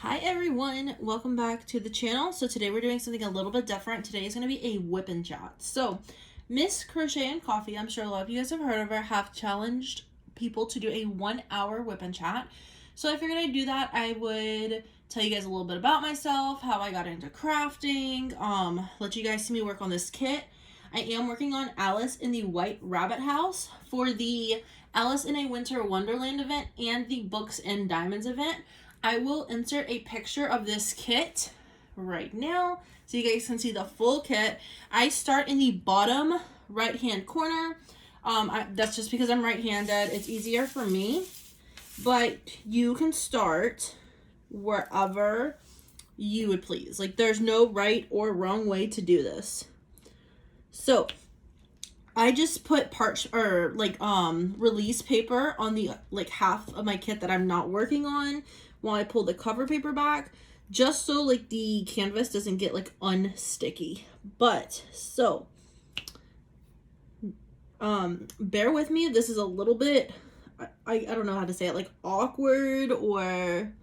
Hi everyone, welcome back to the channel. So today we're doing something a little bit different. Today is going to be a whip and chat. So Miss Crochet and Coffee, I'm sure a lot of you guys have heard of her, have challenged people to do a 1 hour whip and chat. So I figured I'd do that. I would tell you guys a little bit about myself, how I got into crafting, let you guys see me work on this kit. I am working on Alice in the White Rabbit House for the Alice in a Winter Wonderland event and the Books and Diamonds event. I will insert a picture of this kit right now so you guys can see the full kit. I start in the bottom right hand corner. That's just because I'm right-handed. It's easier for me, but you can start wherever you would please. Like, there's no right or wrong way to do this. So I just put release paper on the half of my kit that I'm not working on while I pull the cover paper back, just so the canvas doesn't get unsticky. But so bear with me if this is a little bit, I don't know how to say it, awkward or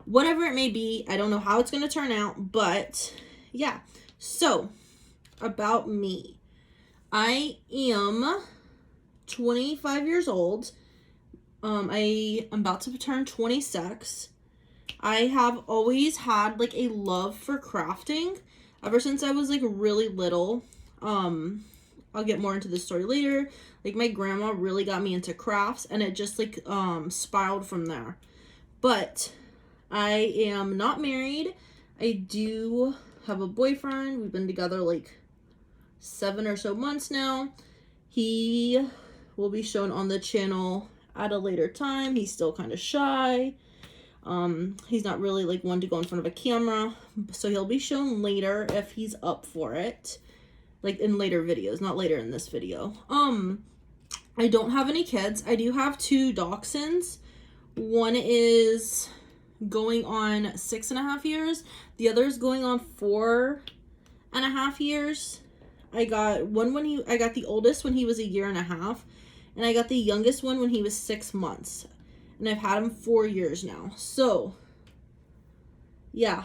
whatever it may be. I don't know how it's gonna turn out, but yeah. So about me, I am 25 years old. I am about to turn 26. I have always had a love for crafting ever since I was really little. I'll get more into this story later. My grandma really got me into crafts, and it just spiraled from there. But I am not married. I do have a boyfriend. We've been together 7 or so months now. He will be shown on the channel at a later time. He's still kind of shy. He's not really one to go in front of a camera, so he'll be shown later if he's up for it, in later videos, not later in this video. I don't have any kids. I do have 2 dachshunds. One is going on 6.5 years. The other is going on 4.5 years. I got the oldest when he was 1.5 years, and I got the youngest one when he was 6 months. And I've had him 4 years now. So, yeah,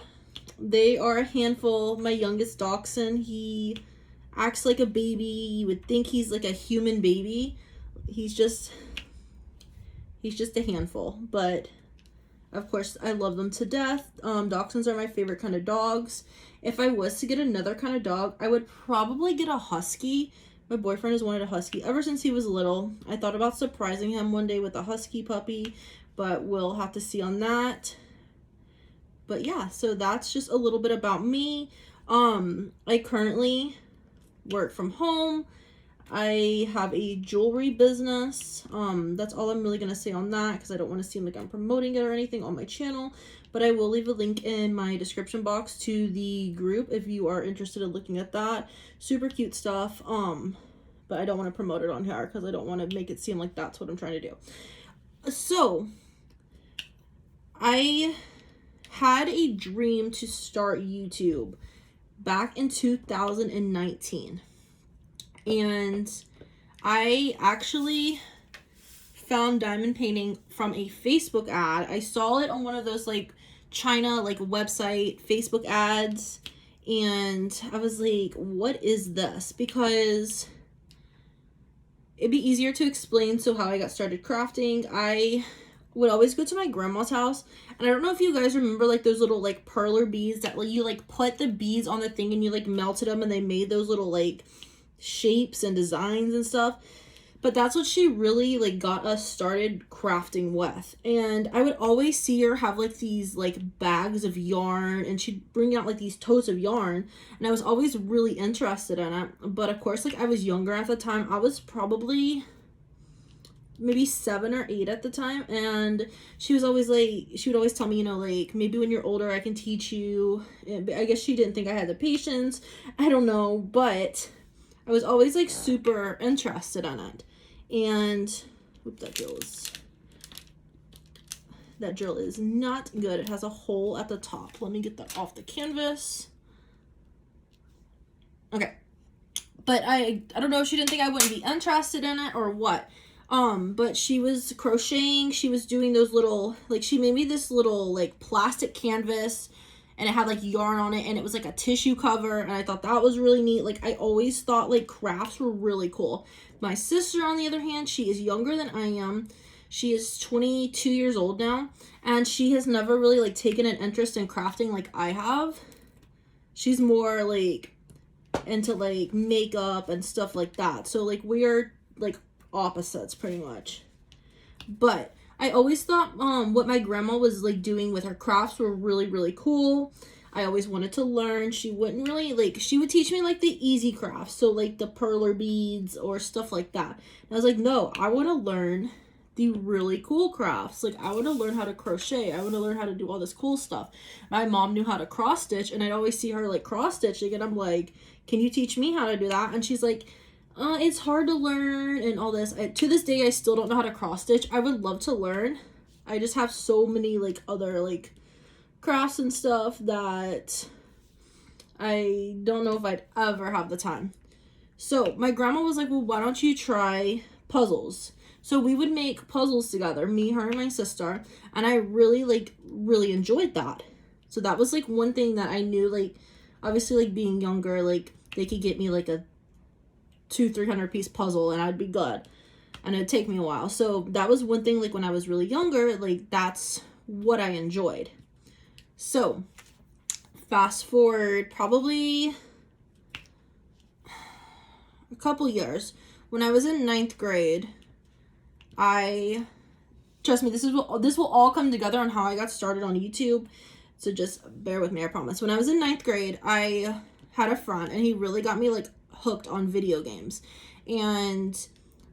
they are a handful. My youngest dachshund, he acts like a baby. You would think he's a human baby. He's just a handful. But, of course, I love them to death. Dachshunds are my favorite kind of dogs. If I was to get another kind of dog, I would probably get a husky. My boyfriend has wanted a husky ever since he was little. I thought about surprising him one day with a husky puppy, but we'll have to see on that. But yeah, so that's just a little bit about me. I currently work from home. I have a jewelry business. That's all I'm really going to say on that, because I don't want to seem like I'm promoting it or anything on my channel. But I will leave a link in my description box to the group if you are interested in looking at that. Super cute stuff. But I don't want to promote it on here because I don't want to make it seem like that's what I'm trying to do. So, I had a dream to start YouTube back in 2019. And I actually found diamond painting from a Facebook ad. I saw it on one of those China website Facebook ads, and I was like, what is this? Because it'd be easier to explain. So how I got started crafting, I would always go to my grandma's house, and I don't know if you guys remember those little perler beads that you put the beads on the thing and you melted them, and they made those little shapes and designs and stuff. But that's what she really got us started crafting with. And I would always see her have these bags of yarn, and she'd bring out these totes of yarn, and I was always really interested in it. But of course, I was younger at the time. I was probably maybe 7 or 8 at the time, and she was always she would always tell me, maybe when you're older I can teach you. I guess she didn't think I had the patience, I don't know, but I was always super interested in it. And oops, that drill is not good. It has a hole at the top. Let me get that off the canvas. Okay. But I don't know if she didn't think I wouldn't be interested in it or what. But she was crocheting, she was doing those little, like, she made me this little, like, plastic canvas, and it had, like, yarn on it, and it was, like, a tissue cover, and I thought that was really neat. Like, I always thought, like, crafts were really cool. My sister, on the other hand, she is younger than I am. She is 22 years old now, and she has never really, like, taken an interest in crafting like I have. She's more, like, into, like, makeup and stuff like that. So, like, we are, like, opposites pretty much. But I always thought what my grandma was, like, doing with her crafts were really, really cool. I always wanted to learn. She wouldn't really, like, she would teach me, like, the easy crafts, so, like, the perler beads or stuff like that. And I was like, no, I want to learn the really cool crafts. Like, I want to learn how to crochet. I want to learn how to do all this cool stuff. My mom knew how to cross stitch, and I'd always see her, like, cross stitching, and I'm like, can you teach me how to do that? And she's like, it's hard to learn and all this. To this day, I still don't know how to cross stitch. I would love to learn. I just have so many, like, other, like, crafts and stuff that I don't know if I'd ever have the time. So my grandma was like, well, why don't you try puzzles? So we would make puzzles together, me, her, and my sister, and I really enjoyed that. So that was, like, one thing that I knew, like, obviously, like, being younger, like, they could get me, like, a 200-300 piece puzzle and I'd be good, and it'd take me a while. So that was one thing, like, when I was really younger, like, that's what I enjoyed. So fast forward probably a couple years, when I was in 9th grade, trust me, this will all come together on how I got started on YouTube, so just bear with me, I promise. When I was in 9th grade, I had a friend, and he really got me, like, hooked on video games, and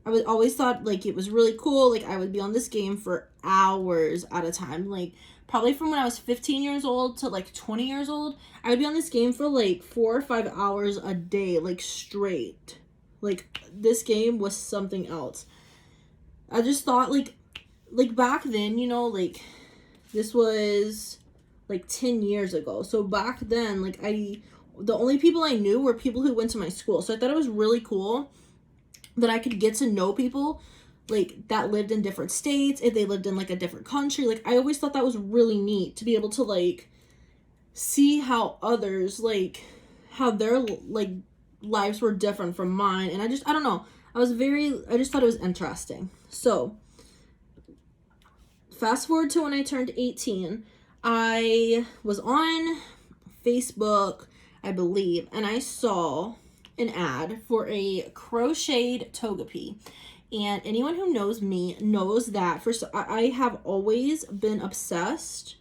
I was always thought, like, it was really cool. Like, I would be on this game for hours at a time, like, probably from when I was 15 years old to, like, 20 years old. I would be on this game for, like, 4 or 5 hours a day, like, straight. Like, this game was something else. I just thought, like back then, you know, like, this was, like, 10 years ago. So back then, like, the only people I knew were people who went to my school. So I thought it was really cool that I could get to know people, like, that lived in different states, if they lived in, like, a different country. Like, I always thought that was really neat to be able to, like, see how others, like, how their, like, lives were different from mine. And I don't know. I just thought it was interesting. So, fast forward to when I turned 18, I was on Facebook, I believe, and I saw an ad for a crocheted Togepi. And anyone who knows me knows that I have always been obsessed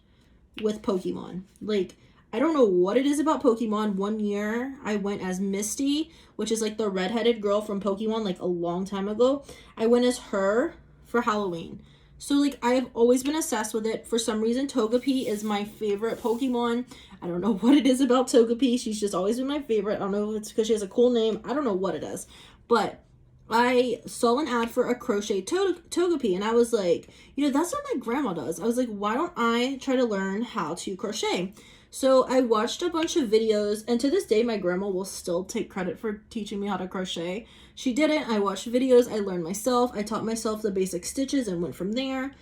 with Pokemon. Like, I don't know what it is about Pokemon. One year I went as Misty, which is, like, the redheaded girl from Pokemon, like, a long time ago. I went as her for Halloween. So, like, I have always been obsessed with it. For some reason, Togepi is my favorite Pokemon. I don't know what it is about Togepi. She's just always been my favorite. I don't know if it's because she has a cool name. I don't know what it is. But I saw an ad for a crochet Togepi, and I was like, you know, that's what my grandma does. I was like, why don't I try to learn how to crochet? So I watched a bunch of videos, and to this day, my grandma will still take credit for teaching me how to crochet. She didn't. I watched videos. I learned myself. I taught myself the basic stitches and went from there.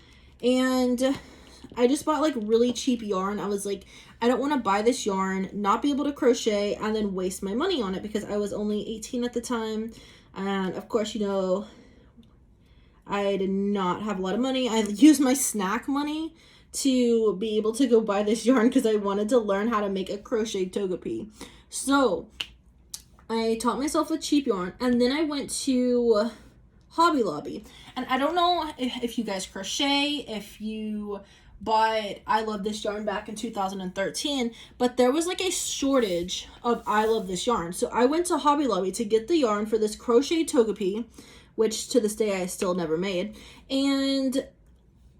And I just bought, like, really cheap yarn. I was like, I don't want to buy this yarn, not be able to crochet, and then waste my money on it, because I was only 18 at the time. And, of course, you know, I did not have a lot of money. I used my snack money to be able to go buy this yarn because I wanted to learn how to make a crochet Togepi. So I taught myself with cheap yarn, and then I went to Hobby Lobby. And I don't know if you guys crochet, if you bought I Love This Yarn back in 2013, but there was, like, a shortage of I Love This Yarn. So I went to Hobby Lobby to get the yarn for this crochet Togepi, which to this day I still never made. And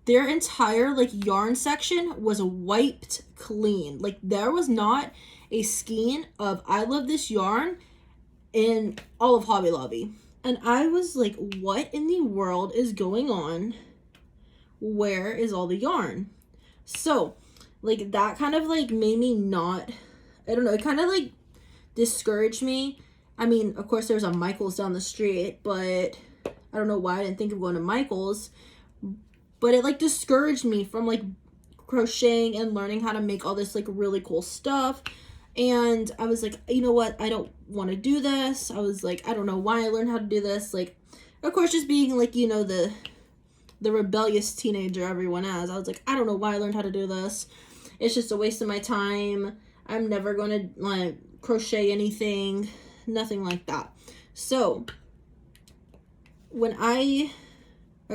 their entire, like, yarn section was wiped clean. Like, there was not a skein of I Love This Yarn in all of Hobby Lobby. And I was like, what in the world is going on? Where is all the yarn? So, like, that kind of, like, made me not, I don't know, it kind of, like, discouraged me. I mean, of course, there's a Michael's down the street, but I don't know why I didn't think of going to Michael's, but it like discouraged me from like crocheting and learning how to make all this like really cool stuff. And I was like, you know what, I don't want to do this. I was like, I don't know why I learned how to do this. Like, of course, just being like, you know, the rebellious teenager everyone has, I was like, I don't know why I learned how to do this. It's just a waste of my time. I'm never going to like crochet anything, nothing like that. So when a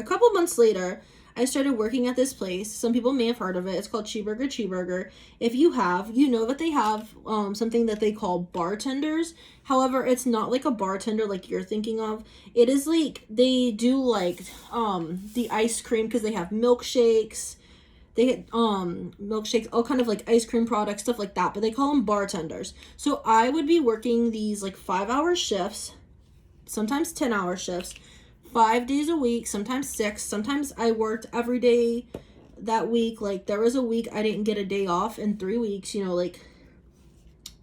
couple months later, I started working at this place. Some people may have heard of it. It's called Cheeseburger. If you have, you know that they have something that they call bartenders. However, it's not like a bartender like you're thinking of. It is like, they do like the ice cream, because they have milkshakes. They get milkshakes, all kind of like ice cream products, stuff like that. But they call them bartenders. So I would be working these like 5-hour shifts, sometimes 10-hour shifts, 5 days a week, sometimes 6. Sometimes I worked every day that week. Like there was a week I didn't get a day off in 3 weeks, you know, like,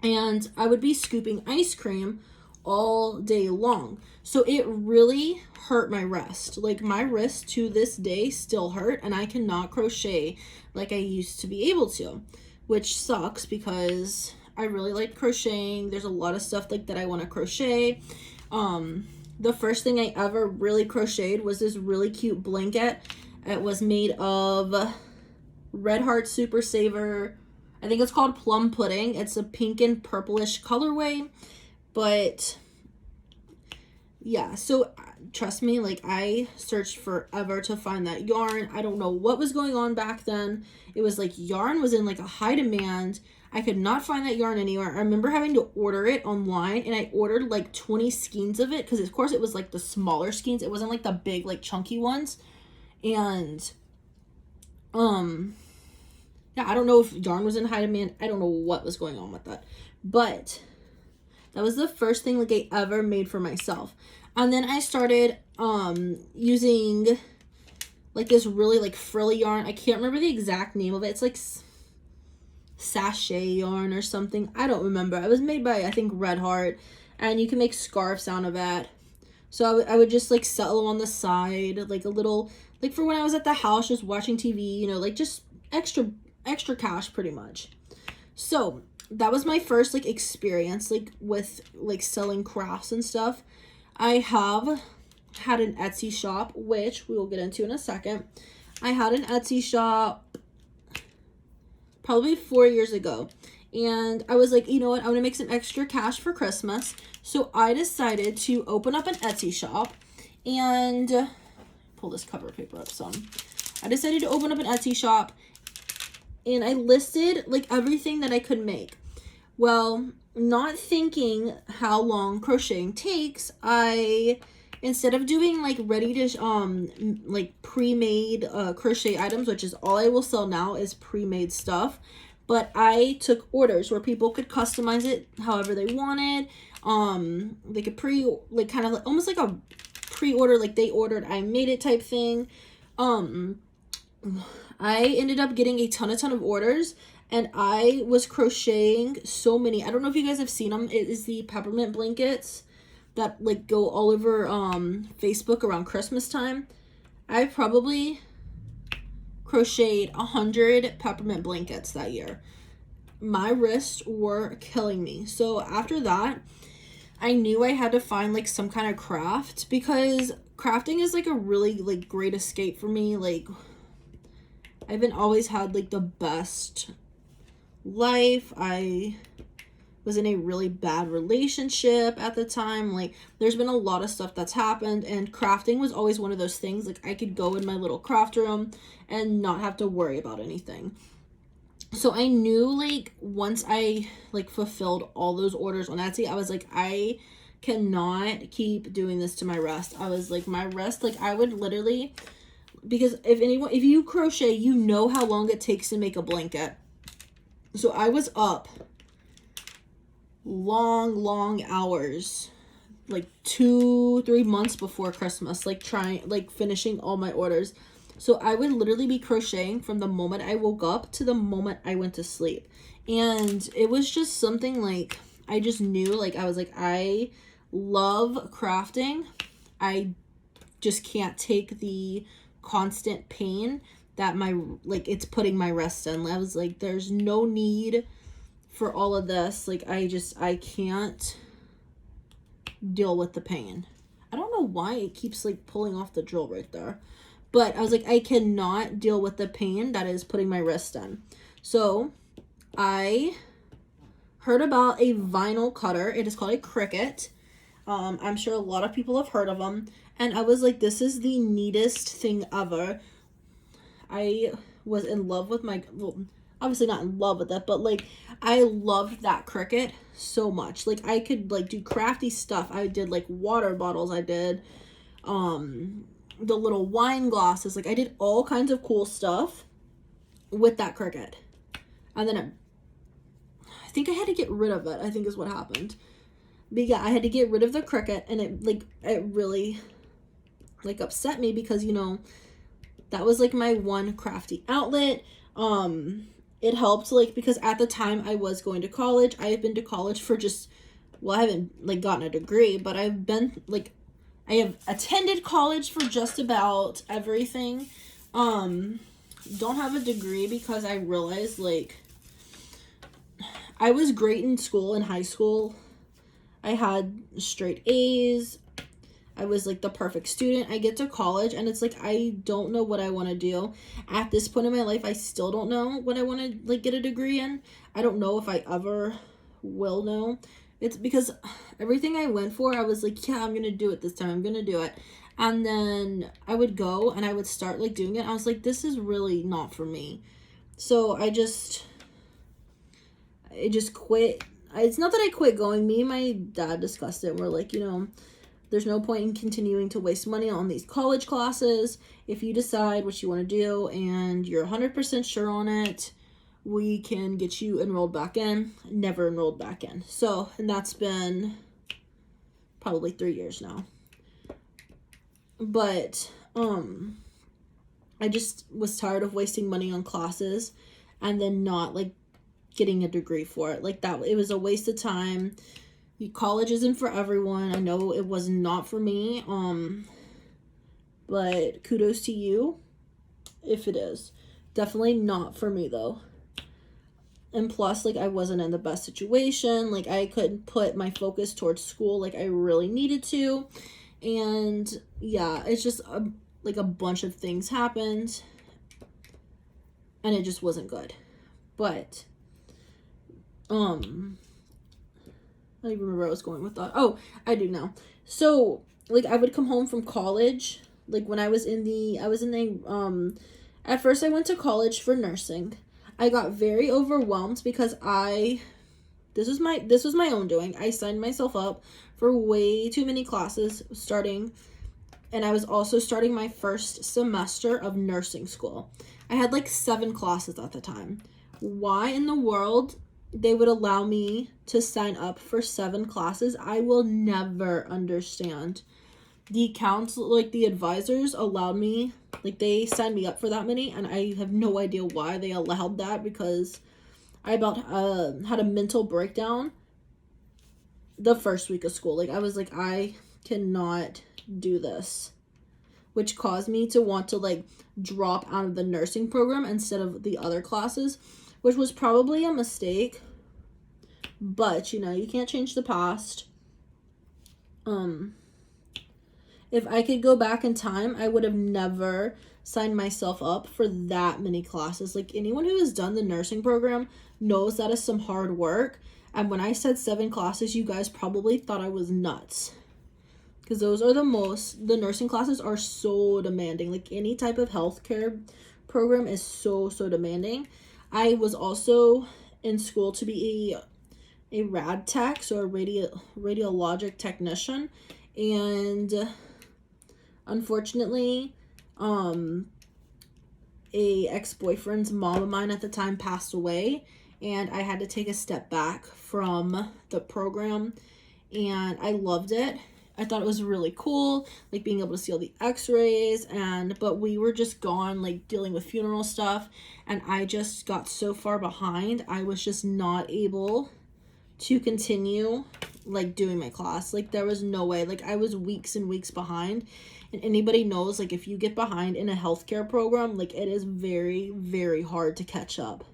and I would be scooping ice cream all day long. So it really hurt my wrist. Like my wrist to this day still hurt, and I cannot crochet like I used to be able to, which sucks because I really like crocheting. There's a lot of stuff like that I want to crochet. The first thing I ever really crocheted was this really cute blanket. It was made of Red Heart Super Saver. I think it's called Plum Pudding. It's a pink and purplish colorway. But yeah, so trust me, like I searched forever to find that yarn. I don't know what was going on back then. It was like yarn was in like a high demand. I could not find that yarn anywhere. I remember having to order it online, and I ordered like 20 skeins of it, because of course it was like the smaller skeins. It wasn't like the big like chunky ones. And yeah, I don't know if yarn was in high demand. I don't know what was going on with that. But that was the first thing like I ever made for myself. And then I started using like this really like frilly yarn. I can't remember the exact name of it. It's like sachet yarn or something. I don't remember. It was made by, I think, Red Heart, and you can make scarves out of that. So I would just like sell them on the side, like a little, like for when I was at the house just watching TV, you know, like just extra cash pretty much. So that was my first like experience like with like selling crafts and stuff. I have had an Etsy shop, which we will get into in a second. I had an Etsy shop probably 4 years ago, and I was like, you know what, I'm gonna make some extra cash for Christmas. So I decided to open up an Etsy shop and pull this cover paper up some. I decided to open up an Etsy shop, and I listed like everything that I could make. Well, not thinking how long crocheting takes, I, instead of doing like ready to like pre-made crochet items, which is all I will sell now is pre-made stuff, but I took orders where people could customize it however they wanted. They could like kind of like almost like a pre-order, like they ordered, I made it type thing. I ended up getting a ton of orders, and I was crocheting so many. I don't know if you guys have seen them. It is the peppermint blankets that like go all over Facebook around Christmas time. I probably crocheted 100 peppermint blankets that year. My wrists were killing me. So after that, I knew I had to find like some kind of craft, because crafting is like a really like great escape for me. Like I haven't always had like the best life. I was in a really bad relationship at the time. Like there's been a lot of stuff that's happened, and crafting was always one of those things. Like I could go in my little craft room and not have to worry about anything. So I knew like once I like fulfilled all those orders on Etsy, I was like, I cannot keep doing this to my wrist. I was like, my wrist, like I would literally, because if you crochet, you know how long it takes to make a blanket. So I was up long hours, like 2-3 months before Christmas, like finishing all my orders. So I would literally be crocheting from the moment I woke up to the moment I went to sleep. And it was just something like, I just knew, like, I was like, I love crafting. I just can't take the constant pain that it's putting my wrist in. I was like, there's no need for all of this. Like, I can't deal with the pain. I don't know why it keeps like pulling off the drill right there. But I was like, I cannot deal with the pain that is putting my wrist in. So I heard about a vinyl cutter. It is called a Cricut. I'm sure a lot of people have heard of them. And I was like, this is the neatest thing ever. I was in love with obviously not in love with it, but like I loved that Cricut so much. Like I could like do crafty stuff. I did like water bottles. I did the little wine glasses. Like I did all kinds of cool stuff with that Cricut. And then I think I had to get rid of it, I think is what happened. But yeah, I had to get rid of the Cricut, and it really like upset me because, you know, that was like my one crafty outlet. It helped like because at the time I was going to college. I have been to college for I haven't like gotten a degree, but I have attended college for just about everything. Don't have a degree because I realized like I was great in school, in high school. I had straight A's. I was like the perfect student. I get to college and it's like I don't know what I want to do. At this point in my life, I still don't know what I want to like get a degree in. I don't know if I ever will know. It's because everything I went for, I was like, yeah, I'm going to do it this time. I'm going to do it. And then I would go and I would start like doing it. I was like, this is really not for me. So I just quit. It's not that I quit going. Me and my dad discussed it. And we're like, you know, there's no point in continuing to waste money on these college classes. If you decide what you want to do and you're 100% sure on it, we can get you enrolled back in. Never enrolled back in. So, and that's been probably 3 years now. But, I just was tired of wasting money on classes and then not, like, getting a degree for it. Like, it was a waste of time. College isn't for everyone. I know it was not for me. But kudos to you if it is. Definitely not for me though. And plus, like, I wasn't in the best situation. Like, I couldn't put my focus towards school like I really needed to. And yeah, it's just like a bunch of things happened. And it just wasn't good. But, I don't even remember where I was going with that. Oh, I do now. So, like, I would come home from college. Like, when I was at first I went to college for nursing. I got very overwhelmed because this was my own doing. I signed myself up for way too many classes starting, and I was also starting my first semester of nursing school. I had like 7 classes at the time. Why in the world they would allow me to sign up for 7 classes, I will never understand. The advisors allowed me, like, they signed me up for that many, and I have no idea why they allowed that, because I about had a mental breakdown the first week of school. Like, I was like, I cannot do this, which caused me to want to, like, drop out of the nursing program instead of the other classes, which was probably a mistake, but, you know, you can't change the past. If I could go back in time, I would have never signed myself up for that many classes. Like, anyone who has done the nursing program knows that is some hard work. And when I said 7 classes, you guys probably thought I was nuts. Because those are the nursing classes are so demanding. Like, any type of healthcare program is so demanding. I was also in school to be a rad tech, so a radiologic technician. And unfortunately, a ex-boyfriend's mom of mine at the time passed away, and I had to take a step back from the program, and I loved it. I thought it was really cool, like, being able to see all the x-rays, but we were just gone, like, dealing with funeral stuff, and I just got so far behind, I was just not able to continue like doing my class. Like there was no way. Like I was weeks and weeks behind. And anybody knows, like if you get behind in a healthcare program, like it is very, very hard to catch up.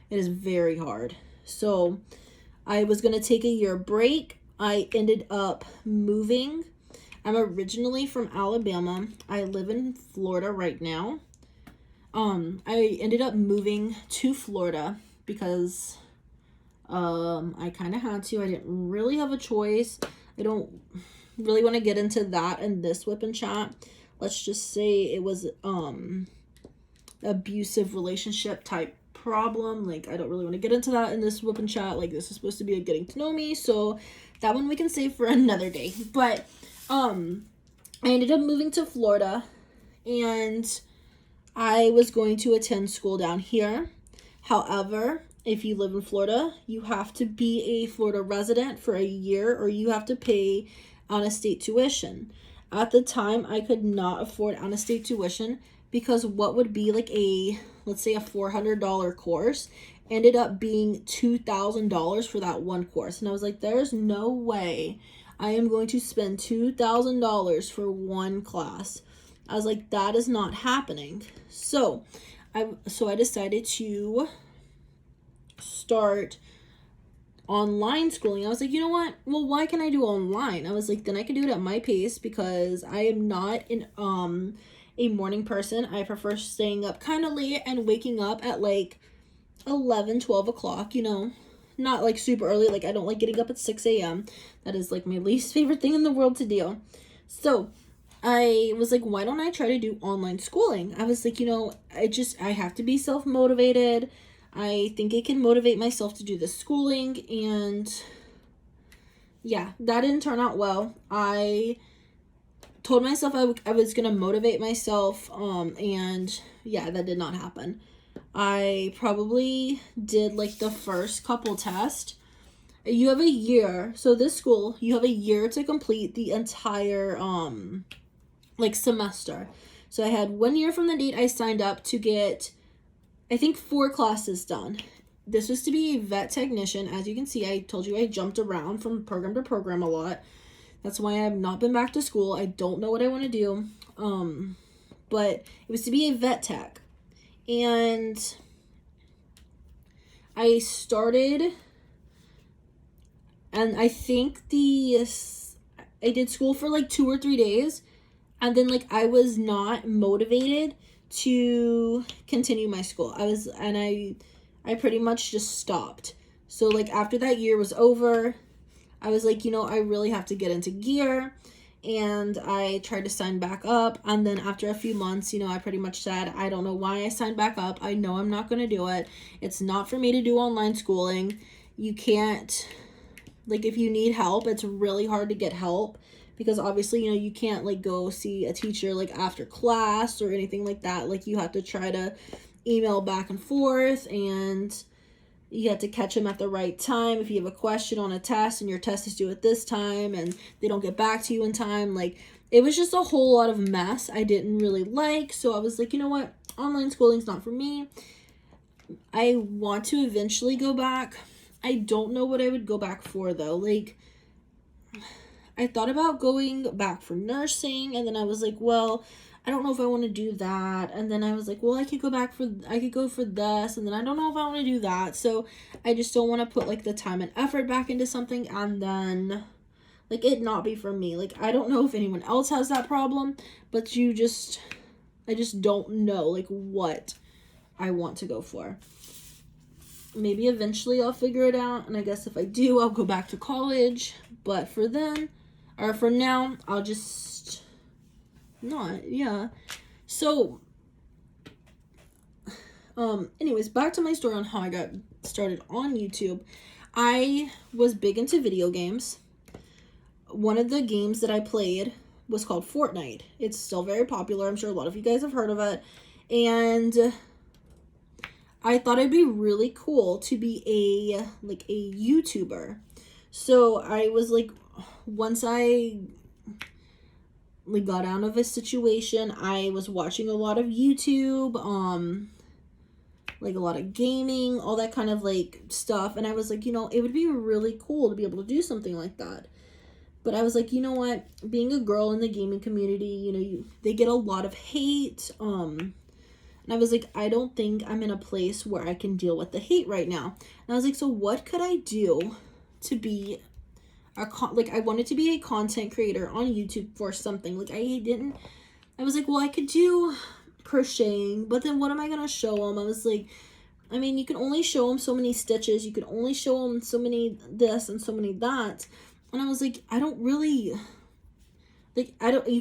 It is very hard. So I was going to take a year break. I ended up moving. I'm originally from Alabama. I live in Florida right now. I ended up moving to Florida because I kind of had to. I didn't really have a choice. I don't really want to get into that in this whip and chat. Let's just say it was abusive relationship type problem. Like I don't really want to get into that in this whip and chat. Like this is supposed to be a getting to know me, so that one we can save for another day. But I ended up moving to Florida, and I was going to attend school down here. However, if you live in Florida, you have to be a Florida resident for a year, or you have to pay out-of-state tuition. At the time, I could not afford out-of-state tuition because what would be like a, let's say a $400 course ended up being $2,000 for that one course. And I was like, there's no way I am going to spend $2,000 for one class. I was like, that is not happening. So I decided to start online schooling. I was like, you know what? Well, why can I do online? I was like, then I can do it at my pace because I am not a morning person. I prefer staying up kind of late and waking up at like 11, 12 o'clock, you know, not like super early. Like I don't like getting up at 6 a.m. That is like my least favorite thing in the world to do. So I was like, why don't I try to do online schooling? I was like, you know, I have to be self-motivated. I think I can motivate myself to do the schooling, and yeah, that didn't turn out well. I told myself I was going to motivate myself, and yeah, that did not happen. I probably did like the first couple tests. You have a year, so this school, you have a year to complete the entire, like semester. So I had 1 year from the date I signed up to get, I think 4 classes done. This was to be a vet technician. As you can see, I told you I jumped around from program to program a lot. That's why I have not been back to school. I don't know what I want to do. But it was to be a vet tech. And I started, and I think I did school for like 2 or 3 days. And then like I was not motivated to continue my school. I pretty much just stopped. So like after that year was over, I was like, you know, I really have to get into gear. And I tried to sign back up. And then after a few months, you know, I pretty much said, I don't know why I signed back up. I know I'm not going to do it. It's not for me to do online schooling. You can't, like if you need help, it's really hard to get help. Because obviously, you know, you can't like go see a teacher like after class or anything like that. Like you have to try to email back and forth, and you have to catch them at the right time. If you have a question on a test and your test is due at this time and they don't get back to you in time, like it was just a whole lot of mess I didn't really like. So I was like, you know what? Online schooling's not for me. I want to eventually go back. I don't know what I would go back for though. Like I thought about going back for nursing, and then I was like, well, I don't know if I want to do that. And then I was like, well, I could go for this, and then I don't know if I want to do that. So I just don't want to put like the time and effort back into something and then like it not be for me. Like I don't know if anyone else has that problem, but I just don't know like what I want to go for. Maybe eventually I'll figure it out, and I guess if I do, I'll go back to college. But for now, I'll just not, yeah. So, anyways, back to my story on how I got started on YouTube. I was big into video games. One of the games that I played was called Fortnite. It's still very popular. I'm sure a lot of you guys have heard of it. And I thought it'd be really cool to be a YouTuber. So I was like, once I got out of a situation, I was watching a lot of YouTube. like a lot of gaming, all that kind of like stuff. And I was like, it would be really cool to be able to do something like that. But I was like, you know what? Being a girl in the gaming community, they get a lot of hate. And I was like, I don't think I'm in a place where I can deal with the hate right now. And I was like, so what could I do to be I wanted to be a content creator on YouTube for something. Like I was like, well, I could do crocheting, but then what am I going to show them? I was like, I mean, you can only show them so many stitches. You can only show them so many this and so many that. And I was like, you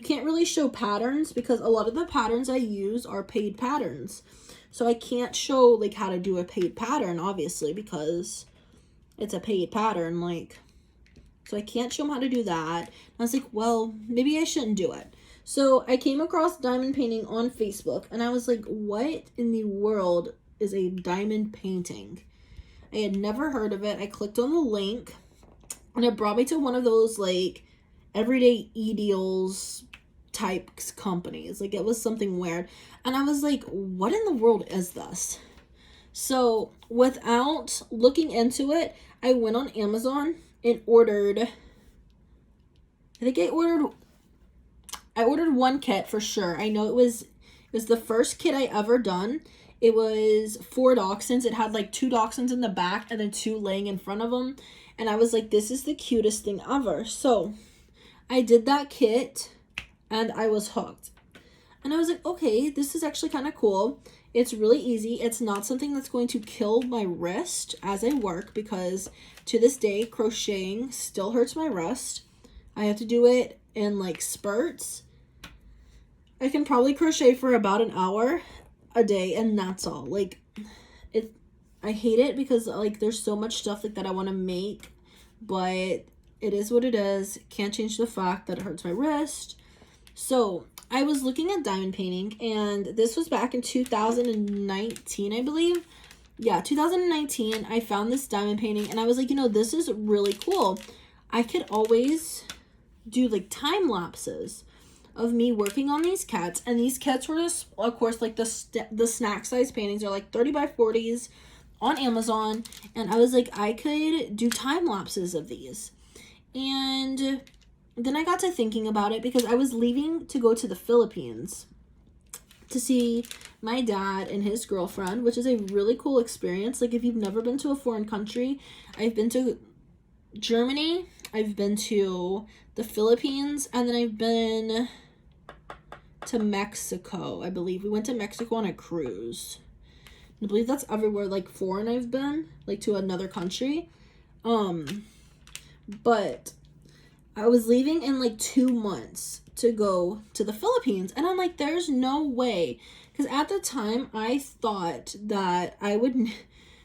can't really show patterns because a lot of the patterns I use are paid patterns. So I can't show like how to do a paid pattern, obviously, because it's a paid pattern. So I can't show them how to do that. And I was like, well, maybe I shouldn't do it. So I came across diamond painting on Facebook, and I was like, what in the world is a diamond painting? I had never heard of it. I clicked on the link, and it brought me to one of those, like, everyday e-deals type companies. Like, it was something weird. And I was like, what in the world is this? So without looking into it, I went on Amazon and ordered one kit for sure. I know it was the first kit I ever done. It was 4 dachshunds. It had like 2 dachshunds in the back and then 2 laying in front of them. And I was like, this is the cutest thing ever. So I did that kit and I was hooked. And I was like, okay, this is actually kind of cool. It's really easy. It's not something that's going to kill my wrist as I work, because to this day, crocheting still hurts my wrist. I have to do it in like spurts. I can probably crochet for about an hour a day, and that's all. Like, I hate it because like there's so much stuff like that I want to make, but it is what it is. Can't change the fact that it hurts my wrist. So I was looking at diamond painting, and this was back in 2019, I believe. Yeah, 2019, I found this diamond painting, and I was like, this is really cool. I could always do like time lapses of me working on these kits, and these kits were just, of course, like the snack size paintings are like 30 by 40s on Amazon, and I was like, I could do time lapses of these. And then I got to thinking about it because I was leaving to go to the Philippines to see my dad and his girlfriend, which is a really cool experience. Like, if you've never been to a foreign country, I've been to Germany, I've been to the Philippines, and then I've been to Mexico, I believe. We went to Mexico on a cruise. I believe that's everywhere, like, foreign I've been, like, to another country. But I was leaving in like 2 months to go to the Philippines, and I'm like, there's no way, because at the time I thought that I would,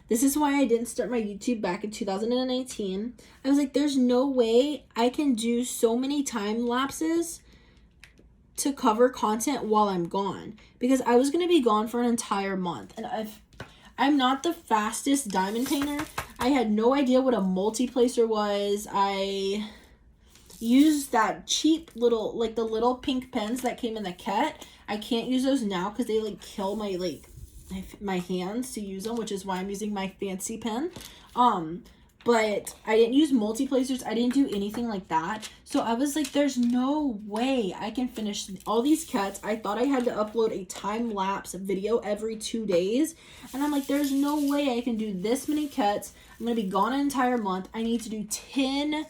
this is why I didn't start my YouTube back in 2019. I was like, there's no way I can do so many time lapses to cover content while I'm gone, because I was going to be gone for an entire month, and I'm not the fastest diamond painter. I had no idea what a multi-placer was. I used that cheap little, like the little pink pens that came in the kit. I can't use those now because they like kill my hands to use them, which is why I'm using my fancy pen. But I didn't use multi-placers. I didn't do anything like that. So I was like, there's no way I can finish all these kits. I thought I had to upload a time-lapse video every 2 days. And I'm like, there's no way I can do this many kits. I'm going to be gone an entire month. I need to do 10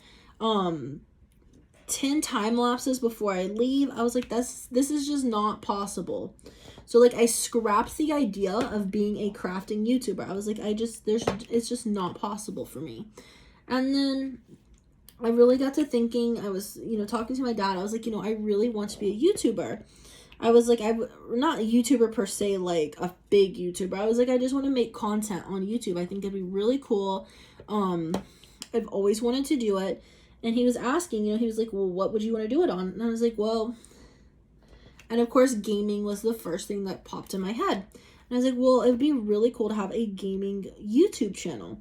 time lapses before I leave. I was like, this is just not possible. So like I scrapped the idea of being a crafting YouTuber. I was like, it's just not possible for me. And then I really got to thinking. I was, talking to my dad. I was like, I really want to be a YouTuber. I was like, I'm not a YouTuber per se, like a big YouTuber. I was like, I just want to make content on YouTube. I think it'd be really cool. I've always wanted to do it. And he was asking, he was like, well, what would you want to do it on? And I was like, well, and of course, gaming was the first thing that popped in my head. And I was like, well, it would be really cool to have a gaming YouTube channel.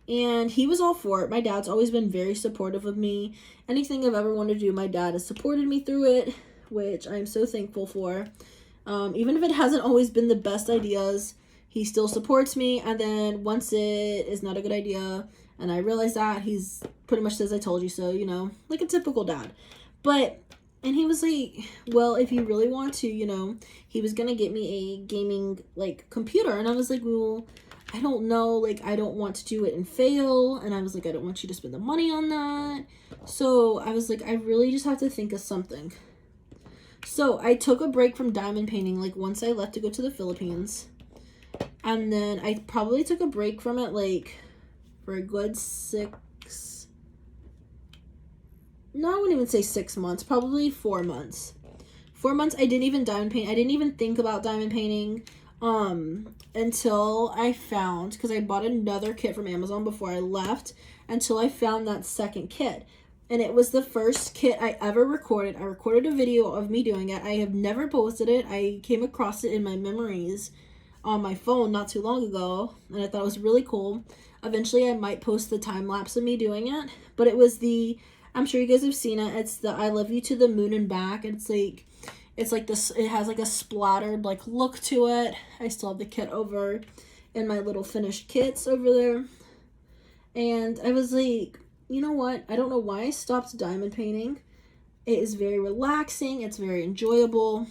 And he was all for it. My dad's always been very supportive of me. Anything I've ever wanted to do, my dad has supported me through it, which I'm so thankful for. Even if it hasn't always been the best ideas, he still supports me, and then once it is not a good idea and I realize that, he's pretty much says I told you so, you know, like a typical dad. But and he was like, well, if you really want to, you know, he was gonna get me a gaming like computer, and I was like, well, I don't know, like I don't want to do it and fail, and I was like, I don't want you to spend the money on that. So I was like, I really just have to think of something. So I took a break from diamond painting like once I left to go to the Philippines. And then I probably took a break from it like for a good no, I wouldn't even say 6 months, probably 4 months. 4 months I didn't even diamond paint. I didn't even think about diamond painting until I found, because I bought another kit from Amazon before I left, until I found that second kit. And it was the first kit I ever recorded. I recorded a video of me doing it. I have never posted it. I came across it in my memories on my phone not too long ago, and I thought it was really cool. Eventually, I might post the time lapse of me doing it, but it was I'm sure you guys have seen it. It's the I Love You to the Moon and Back. It's like this, it has like a splattered like look to it. I still have the kit over in my little finished kits over there. And I was like, you know what? I don't know why I stopped diamond painting. It is very relaxing. It's very enjoyable.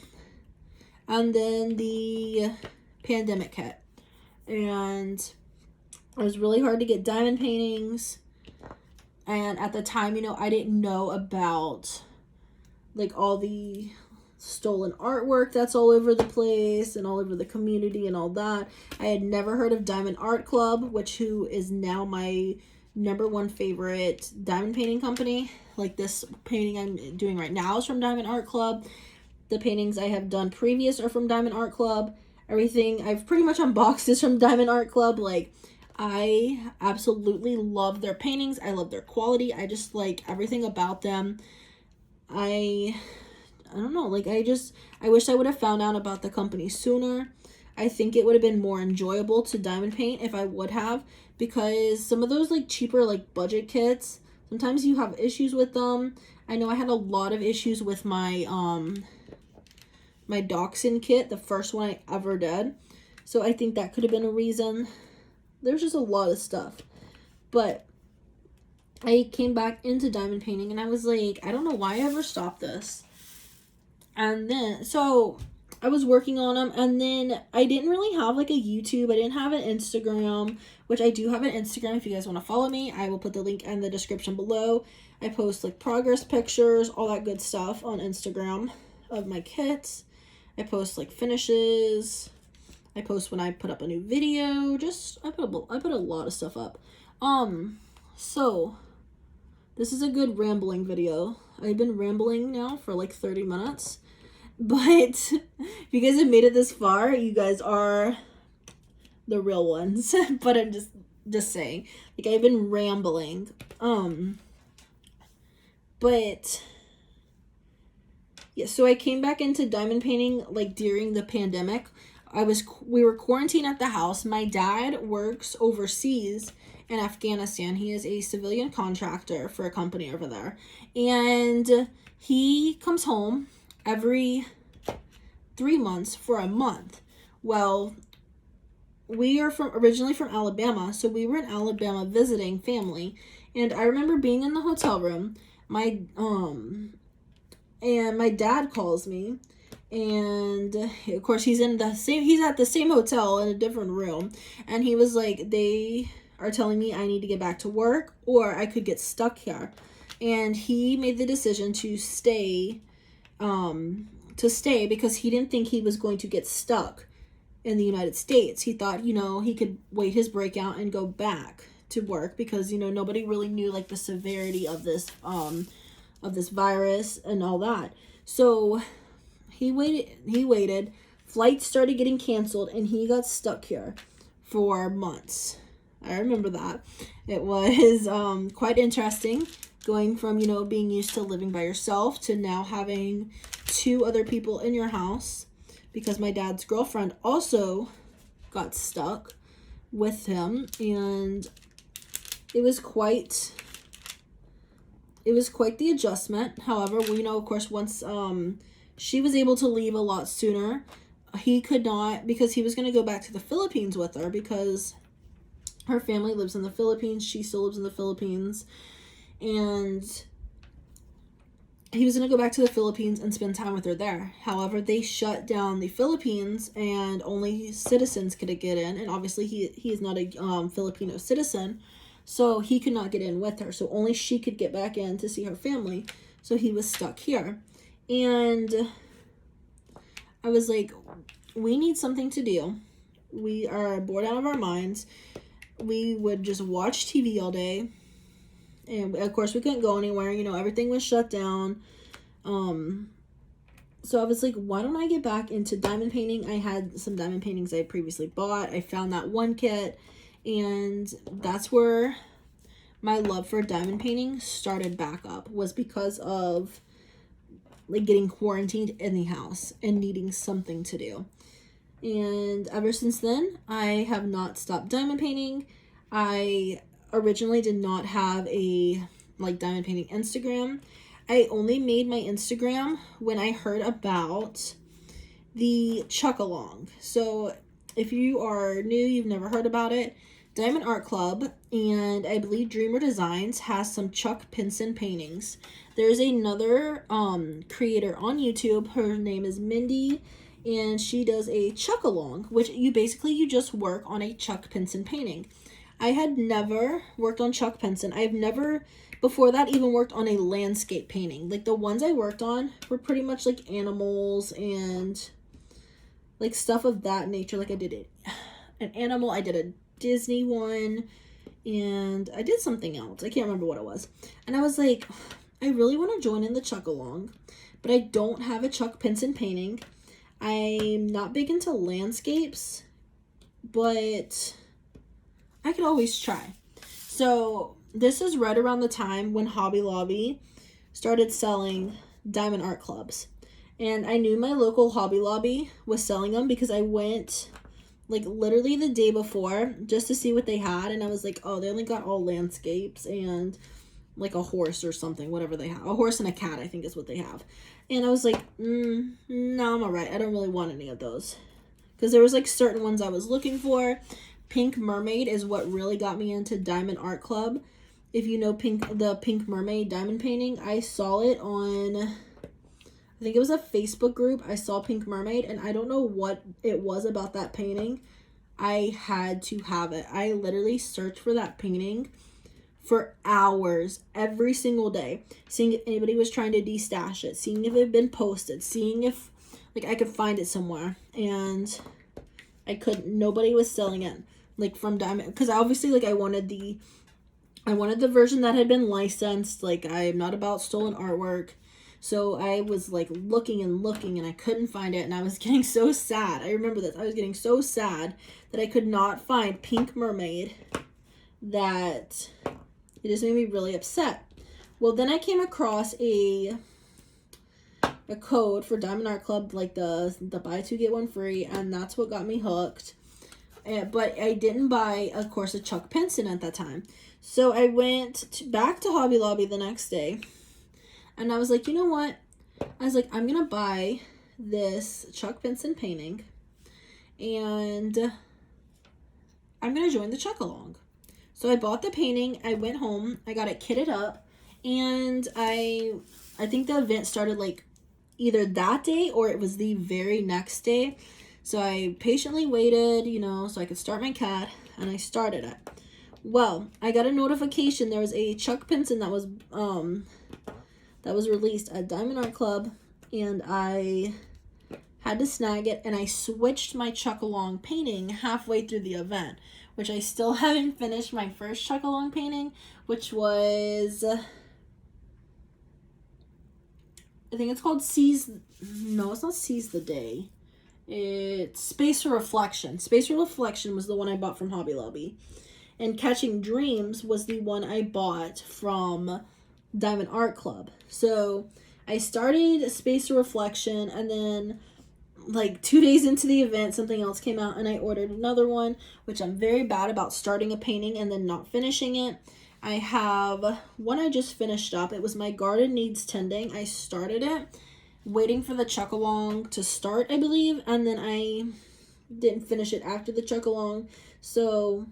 And then the pandemic hit. And it was really hard to get diamond paintings. And at the time, you know, I didn't know about like all the stolen artwork that's all over the place and all over the community and all that. I had never heard of Diamond Art Club, who is now my #1 favorite diamond painting company. Like this painting I'm doing right now is from Diamond Art Club. The paintings I have done previous are from Diamond Art Club. Everything I've pretty much unboxed is from Diamond Art Club. Like, I absolutely love their paintings. I love their quality. I just like everything about them. I don't know, like I wish I would have found out about the company sooner. I think it would have been more enjoyable to diamond paint if I would have, because some of those like cheaper like budget kits, sometimes you have issues with them. I know I had a lot of issues with my my Dachshund kit, the first one I ever did. So I think that could have been a reason. There's just a lot of stuff. But I came back into diamond painting and I was like, I don't know why I ever stopped this. And then, so I was working on them, and then I didn't really have like a YouTube. I didn't have an Instagram, which I do have an Instagram. If you guys want to follow me, I will put the link in the description below. I post like progress pictures, all that good stuff on Instagram of my kits. I post like finishes. I post when I put up a new video. I put a lot of stuff up. So this is a good rambling video. I've been rambling now for like 30 minutes. But if you guys have made it this far, you guys are the real ones. But I'm just saying. Like, I've been rambling. But yeah, so I came back into diamond painting like during the pandemic. We were quarantined at the house. My dad works overseas in Afghanistan. He is a civilian contractor for a company over there. And he comes home every 3 months for a month. Well, we are originally from Alabama, so we were in Alabama visiting family. And I remember being in the hotel room. And my dad calls me. And of course he's at the same hotel in a different room, and he was like, they are telling me I need to get back to work or I could get stuck here. And he made the decision to stay because he didn't think he was going to get stuck in the United States. He thought, you know, he could wait his breakout and go back to work, because, you know, nobody really knew like the severity of this virus and all that. So he waited, flights started getting canceled, and he got stuck here for months. I remember that. It was quite interesting going from, you know, being used to living by yourself to now having 2 other people in your house, because my dad's girlfriend also got stuck with him, and it was quite the adjustment. However, we know, of course, once she was able to leave a lot sooner, he could not, because he was going to go back to the Philippines with her because her family lives in the Philippines. She still lives in the Philippines. And he was going to go back to the Philippines and spend time with her there. However, they shut down the Philippines and only citizens could get in. And obviously he is not a Filipino citizen, so he could not get in with her. So only she could get back in to see her family. So he was stuck here. And I was like, we need something to do. We are bored out of our minds. We would just watch TV all day. And of course we couldn't go anywhere, you know, everything was shut down. So I was like, why don't I get back into diamond painting? I had some diamond paintings I had previously bought. I found that one kit, and that's where my love for diamond painting started back up, was because of like getting quarantined in the house and needing something to do. And ever since then, I have not stopped diamond painting. I originally did not have a like diamond painting Instagram. I only made my Instagram when I heard about the Chuck Along. So if you are new, you've never heard about it, Diamond Art Club and I believe Dreamer Designs has some Chuck Pinson paintings. There's another creator on YouTube. Her name is Mindy, and she does a Chuck Along, which you just work on a Chuck Pinson painting. I had never worked on Chuck Pinson. I've never, before that, even worked on a landscape painting. Like, the ones I worked on were pretty much, like, animals and, like, stuff of that nature. Like, I did an animal, I did a Disney one, and I did something else. I can't remember what it was. And I was like, I really want to join in the Chuck Along, but I don't have a Chuck Pinson painting. I'm not big into landscapes, but I could always try. So this is right around the time when Hobby Lobby started selling Diamond Art Clubs. And I knew my local Hobby Lobby was selling them because I went like literally the day before just to see what they had. And I was like, oh, they only got all landscapes and like a horse or something, whatever they have. A horse and a cat, I think is what they have. And I was like, no, I'm all right. I don't really want any of those. Because there was like certain ones I was looking for. Pink Mermaid is what really got me into Diamond Art Club. If you know the Pink Mermaid diamond painting, I saw it on, I think it was a Facebook group. I saw Pink Mermaid, and I don't know what it was about that painting. I had to have it. I literally searched for that painting for hours every single day, seeing if anybody was trying to destash it, seeing if it had been posted, seeing if like I could find it somewhere, and I couldn't. Nobody was selling it like from Diamond, because obviously like I wanted the version that had been licensed. Like, I'm not about stolen artwork. So I was like looking and I couldn't find it, and I was getting so sad. I remember this. I was getting so sad that I could not find Pink Mermaid, that it just made me really upset. Well, then I came across a code for Diamond Art Club, like the buy two get one free, and that's what got me hooked. But I didn't buy, of course, a Chuck Pinson at that time. So I went back to Hobby Lobby the next day, and I was like, you know what? I was like, I'm going to buy this Chuck Pinson painting, and I'm going to join the Chuck Along. So I bought the painting, I went home, I got it kitted up, and I think the event started like either that day or it was the very next day. So I patiently waited, so I could start my CAD, and I started it. Well, I got a notification there was a Chuck Pinson that was released at Diamond Art Club, and I had to snag it, and I switched my Chuck Along painting halfway through the event, which I still haven't finished my first Chuck Along painting, which was, I think it's called no, it's not Seize the Day. It's Space for Reflection. Space for Reflection was the one I bought from Hobby Lobby. And Catching Dreams was the one I bought from Diamond Art Club. So I started Space for Reflection, and then like 2 days into the event, something else came out, and I ordered another one, which I'm very bad about starting a painting and then not finishing it. I have one I just finished up. It was My Garden Needs Tending. I started it. waiting for the chug-along to start, I believe, and then I didn't finish it after the chug-along. So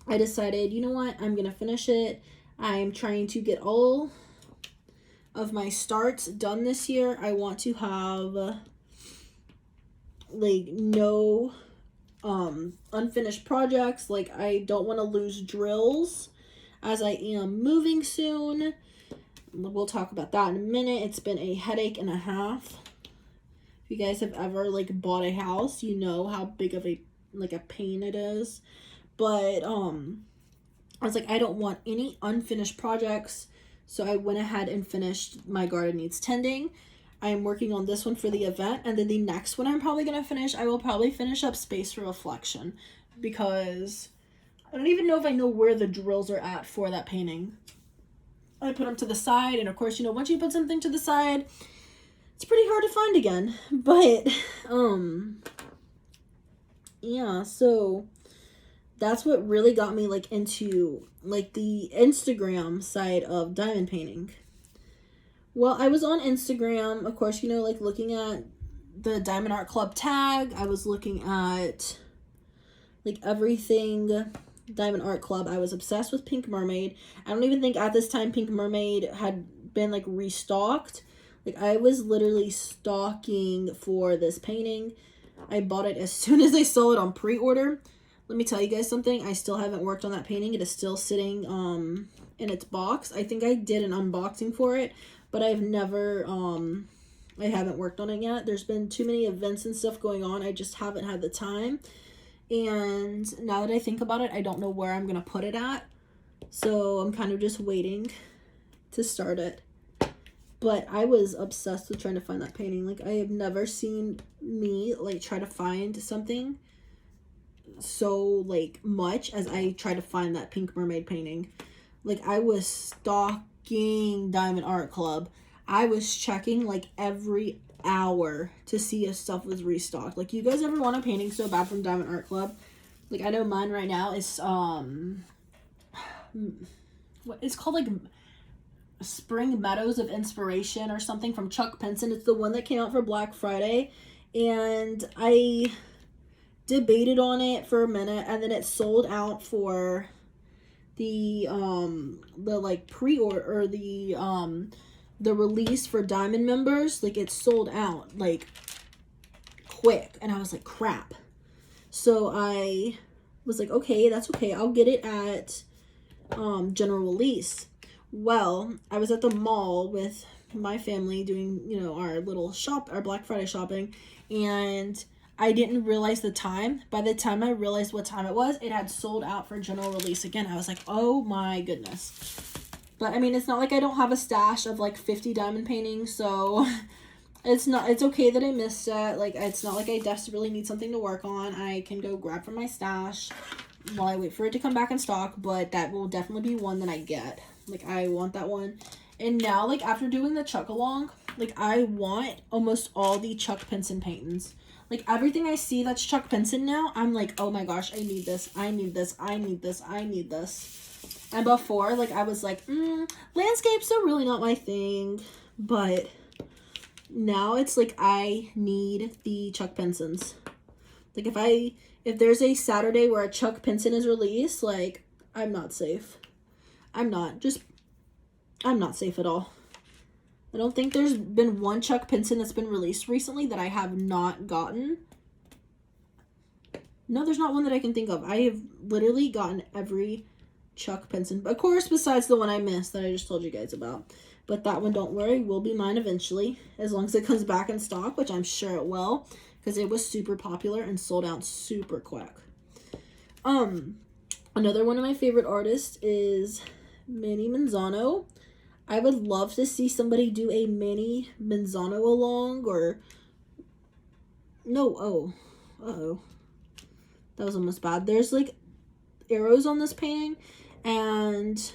I decided, you know what, I'm gonna finish it. I'm trying to get all of my starts done this year. I want to have like no unfinished projects. Like, I don't want to lose drills as I am moving soon. We'll talk about that in a minute. It's been a headache and a half. If you guys have ever like bought a house, you know how big of a pain it is. But I was like, I don't want any unfinished projects, so I went ahead and finished My Garden Needs Tending. I am working on this one for the event, and then the next one I'm probably going to finish, I will probably finish up Space for Reflection, because I don't even know if I know where the drills are at for that painting. I put them to the side, and of course, you know, once you put something to the side, it's pretty hard to find again. But, yeah, so that's what really got me, like, into, like, the Instagram side of diamond painting. Well, I was on Instagram, of course, you know, like, looking at the Diamond Art Club tag. I was looking at, like, everything Diamond Art Club. I was obsessed with Pink Mermaid. I don't even think at this time Pink Mermaid had been, like, restocked. Like, I was literally stalking for this painting. I bought it as soon as I saw it on pre-order. Let me tell you guys something. I still haven't worked on that painting. It is still sitting in its box. I think I did an unboxing for it, but I've never, I haven't worked on it yet. There's been too many events and stuff going on. I just haven't had the time. And now that I think about it, I don't know where I'm going to put it at. So I'm kind of just waiting to start it. But I was obsessed with trying to find that painting. Like, I have never seen me, like, try to find something so, like, much as I try to find that Pink Mermaid painting. Like, I was stalking Diamond Art Club. I was checking, like, every hour to see if stuff was restocked. Like, you guys ever want a painting so bad from Diamond Art Club? Like, I know mine right now is, what it's called, like, Spring Meadows of Inspiration or something from Chuck Pinson. It's the one that came out for Black Friday. And I debated on it for a minute, and then it sold out for the like pre-order, or the release for Diamond members. Like, it sold out like quick, and I was like, crap. So I was like, okay, that's okay, I'll get it at general release. Well, I was at the mall with my family doing, you know, our Black Friday shopping, and I didn't realize the time. By the time I realized what time it was, it had sold out for general release again. I was like, oh my goodness. But I mean, it's not like I don't have a stash of like 50 diamond paintings, so it's okay that I missed it. Like, it's not like I desperately need something to work on. I can go grab from my stash while I wait for it to come back in stock, but that will definitely be one that I get. Like, I want that one. And now, like, after doing the chug-along, like, I want almost all the Chuck Pinson paintings. Like, everything I see that's Chuck Pinson now, I'm like, oh my gosh, I need this, I need this, I need this, I need this. And before, like, I was like, landscapes are really not my thing. But now it's like, I need the Chuck Pinsons. Like, if there's a Saturday where a Chuck Pinson is released, like, I'm not safe. I'm not safe at all. I don't think there's been one Chuck Pinson that's been released recently that I have not gotten. No, there's not one that I can think of. I have literally gotten every Chuck Pinson. Of course, besides the one I missed that I just told you guys about. But that one, don't worry, will be mine eventually. As long as it comes back in stock, which I'm sure it will. Because it was super popular and sold out super quick. Another one of my favorite artists is Manny Manzano. I would love to see somebody do a Manny Manzano along, or no, uh-oh, that was almost bad. There's like arrows on this painting, and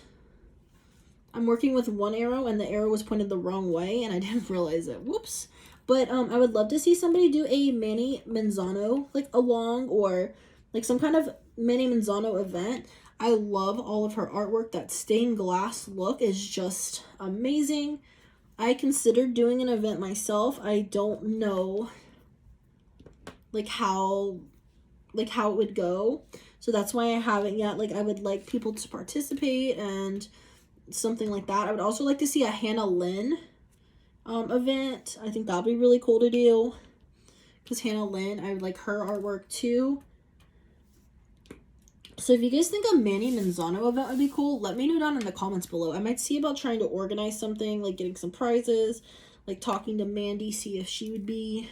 I'm working with one arrow, and the arrow was pointed the wrong way, and I didn't realize it. Whoops. But I would love to see somebody do a Manny Manzano like along, or like some kind of Manny Manzano event. I love all of her artwork. That stained glass look is just amazing. I considered doing an event myself. I don't know like how it would go. So that's why I haven't yet. Like, I would like people to participate and something like that. I would also like to see a Hannah Lynn event. I think that'd be really cool to do. Because Hannah Lynn, I would like her artwork too. So if you guys think a Mandy Manzano event would be cool, let me know down in the comments below. I might see about trying to organize something, like getting some prizes, like talking to Mandy, see if she would be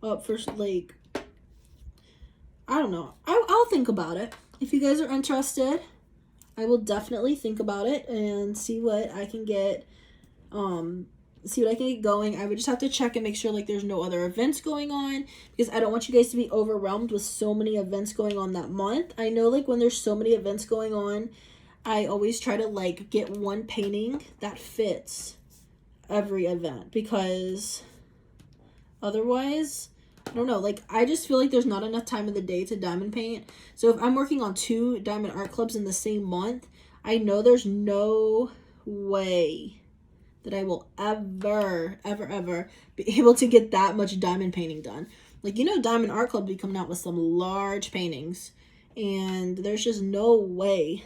up for, like, I don't know. I'll think about it. If you guys are interested, I will definitely think about it and see what I can get, going. I would just have to check and make sure like there's no other events going on, because I don't want you guys to be overwhelmed with so many events going on that month. I know like when there's so many events going on, I always try to like get one painting that fits every event, because otherwise, I don't know, like I just feel like there's not enough time in the day to diamond paint. So if I'm working on 2 diamond art clubs in the same month, I know there's no way that I will ever be able to get that much diamond painting done. Like, you know, Diamond Art Club be coming out with some large paintings, and there's just no way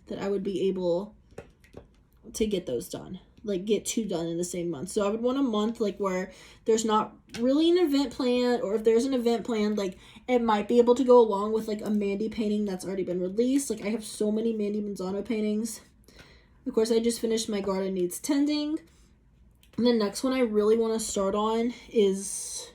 that I would be able to get those done, like get 2 done in the same month. So I would want a month like where there's not really an event planned, or if there's an event planned, like it might be able to go along with like a Mandy painting that's already been released. Like I have so many Mandy Manzano paintings. Of course, I just finished my Garden Needs Tending. And the next one I really want to start on is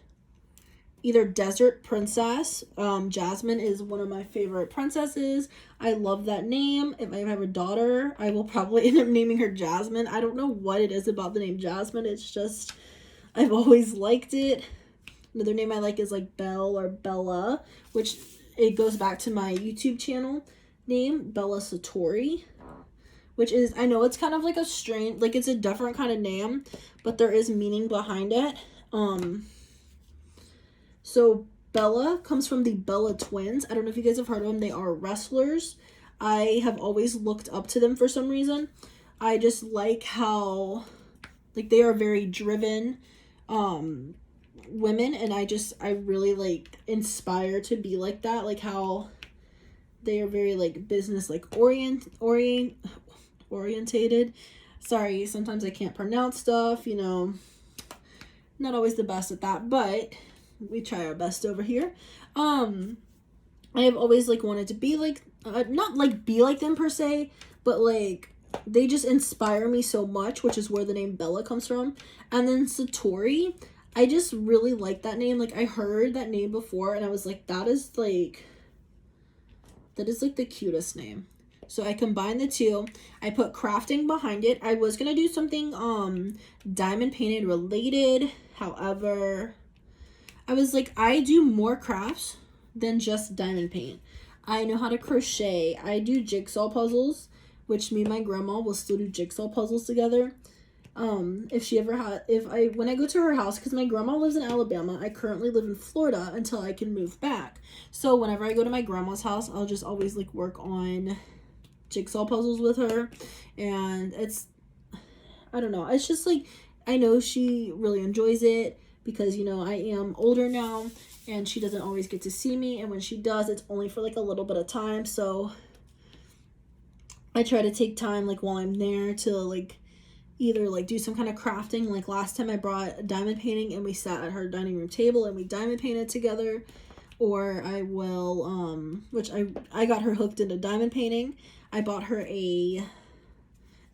either Desert Princess. Jasmine is one of my favorite princesses. I love that name. If I have a daughter, I will probably end up naming her Jasmine. I don't know what it is about the name Jasmine. It's just, I've always liked it. Another name I like is like Belle or Bella, which it goes back to my YouTube channel name, Bella Satori. Which is, I know it's kind of like a strange, like it's a different kind of name, but there is meaning behind it. So Bella comes from the Bella twins. I don't know if you guys have heard of them. They are wrestlers. I have always looked up to them for some reason. I just like how, like, they are very driven women, and I really like inspire to be like that. Like how they are very like business, like orientated. Sorry, sometimes I can't pronounce stuff, you know, not always the best at that, but we try our best over here. I have always like wanted to be like, not like be like them per se, but like they just inspire me so much, which is where the name Bella comes from. And then Satori, I just really like that name. Like I heard that name before and I was like, that is like the cutest name. So I combined the two. I put crafting behind it. I was going to do something diamond painted related. However, I was like, I do more crafts than just diamond paint. I know how to crochet. I do jigsaw puzzles, which me and my grandma will still do jigsaw puzzles together. When I go to her house, because my grandma lives in Alabama, I currently live in Florida until I can move back. So whenever I go to my grandma's house, I'll just always like work on jigsaw puzzles with her, and I don't know, it's just like, I know she really enjoys it because, you know, I am older now and she doesn't always get to see me, and when she does, it's only for like a little bit of time. So I try to take time like while I'm there to like either like do some kind of crafting. Like last time I brought diamond painting and we sat at her dining room table and we diamond painted together, or I will which I got her hooked into diamond painting. I bought her a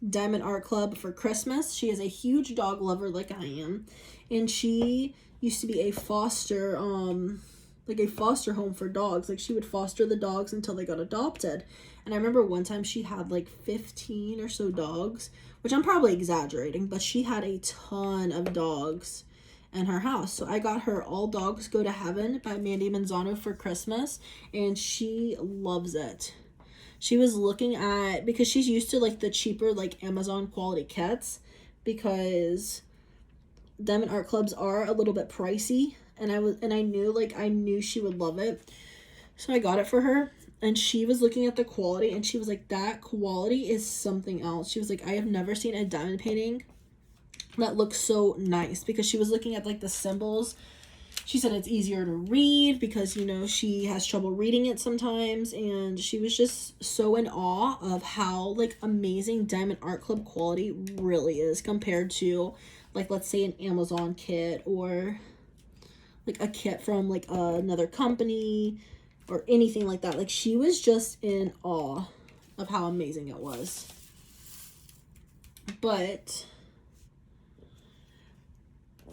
Diamond Art Club for Christmas. She is a huge dog lover like I am, and she used to be a foster home for dogs. Like she would foster the dogs until they got adopted. And I remember one time she had like 15 or so dogs, which I'm probably exaggerating, but she had a ton of dogs in her house. So I got her All Dogs Go to Heaven by Mandy Manzano for Christmas, and she loves it. She was looking at, because she's used to like the cheaper like Amazon quality kits, because Diamond Art Clubs are a little bit pricey, and I knew she would love it. So I got it for her, and she was looking at the quality and she was like, that quality is something else. She was like, I have never seen a diamond painting that looks so nice, because she was looking at like the symbols. She said it's easier to read because, you know, she has trouble reading it sometimes, and she was just so in awe of how like amazing Diamond Art Club quality really is compared to like, let's say, an Amazon kit or like a kit from like another company or anything like that. Like, she was just in awe of how amazing it was. But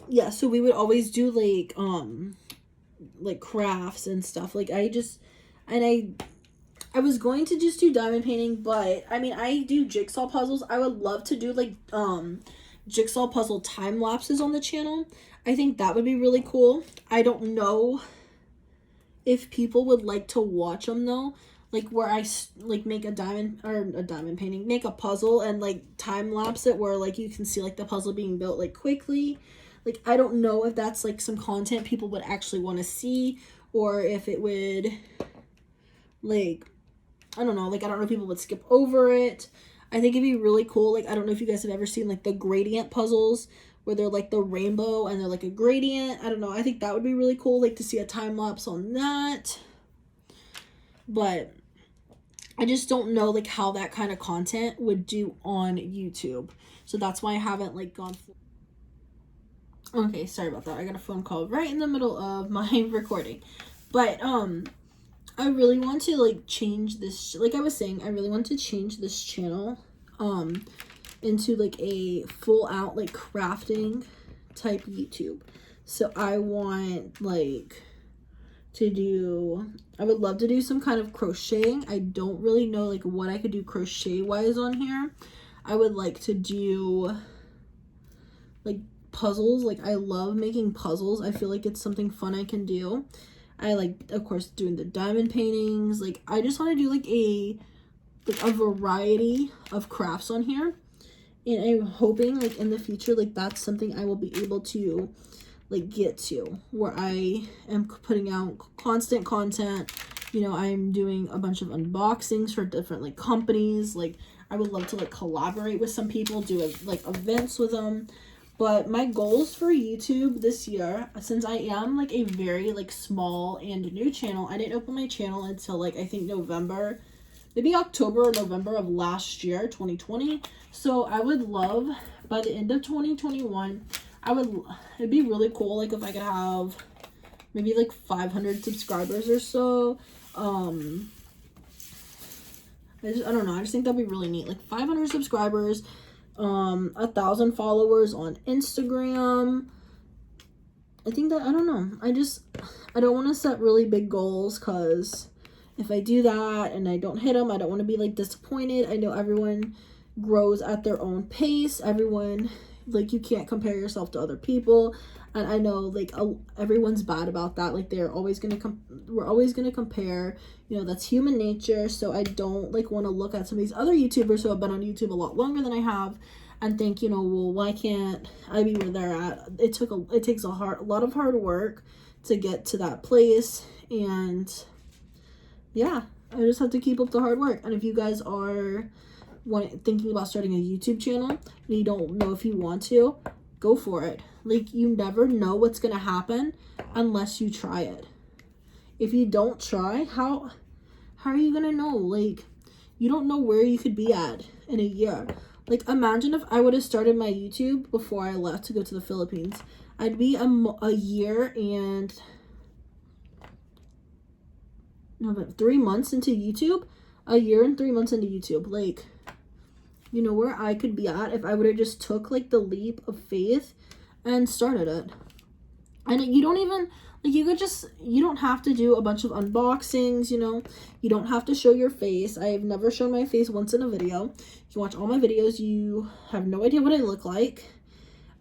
yeah, so we would always do like crafts and stuff. Like, I was going to just do diamond painting, but I mean, I do jigsaw puzzles. I would love to do like jigsaw puzzle time lapses on the channel. I think that would be really cool. I don't know if people would like to watch them though. Like, where I like make a diamond painting, make a puzzle and like time lapse it, where like you can see like the puzzle being built like quickly. Like, I don't know if that's like some content people would actually want to see, or if it would, like, I don't know, like, I don't know if people would skip over it. I think it'd be really cool. Like, I don't know if you guys have ever seen like the gradient puzzles where they're like the rainbow and they're like a gradient. I don't know. I think that would be really cool, like, to see a time lapse on that. But I just don't know like how that kind of content would do on YouTube. So that's why I haven't like gone for. Okay, sorry about that. I got a phone call right in the middle of my recording. But I really want to like change this, like I was saying, I really want to change this channel into like a full out like crafting type YouTube. So I want like to do, I would love to do some kind of crocheting. I don't really know like what I could do crochet wise on here. I would like to do like puzzles. Like, I love making puzzles. I feel like it's something fun I can do. I like, of course, doing the diamond paintings. Like, I just want to do like a variety of crafts on here, and I'm hoping like in the future, like, that's something I will be able to like get to, where I am putting out constant content. You know, I'm doing a bunch of unboxings for different like companies. Like, I would love to like collaborate with some people, do like events with them. But my goals for YouTube this year, since I am like a very like small and new channel, I didn't open my channel until like I think November, maybe October or November of last year, 2020. So I would love, by the end of 2021, it'd be really cool like if I could have maybe like 500 subscribers or so. I don't know, I just think that'd be really neat. Like 500 subscribers, 1,000 followers on Instagram. I think that, I don't know, I don't want to set really big goals, because if I do that and I don't hit them, I don't want to be like disappointed. I know everyone grows at their own pace. Everyone, like, you can't compare yourself to other people, and I know like everyone's bad about that. Like, we're always gonna compare, you know, that's human nature. So I don't like want to look at some of these other YouTubers who have been on YouTube a lot longer than I have and think, you know, well, why can't I be where they're at? It takes a lot of hard work to get to that place, and yeah, I just have to keep up the hard work. And if you guys are thinking about starting a YouTube channel and you don't know if you want to, go for it. Like, you never know what's gonna happen unless you try it. If you don't try, how are you gonna know? Like, you don't know where you could be at in a year. Like, imagine if I would have started my YouTube before I left to go to the Philippines. I'd be a year and 3 months into YouTube. A year and 3 months into YouTube. Like, you know where I could be at if I would have just took like the leap of faith and started it. And you don't even, like, you don't have to do a bunch of unboxings, you know. You don't have to show your face. I have never shown my face once in a video. You can watch all my videos. You have no idea what I look like.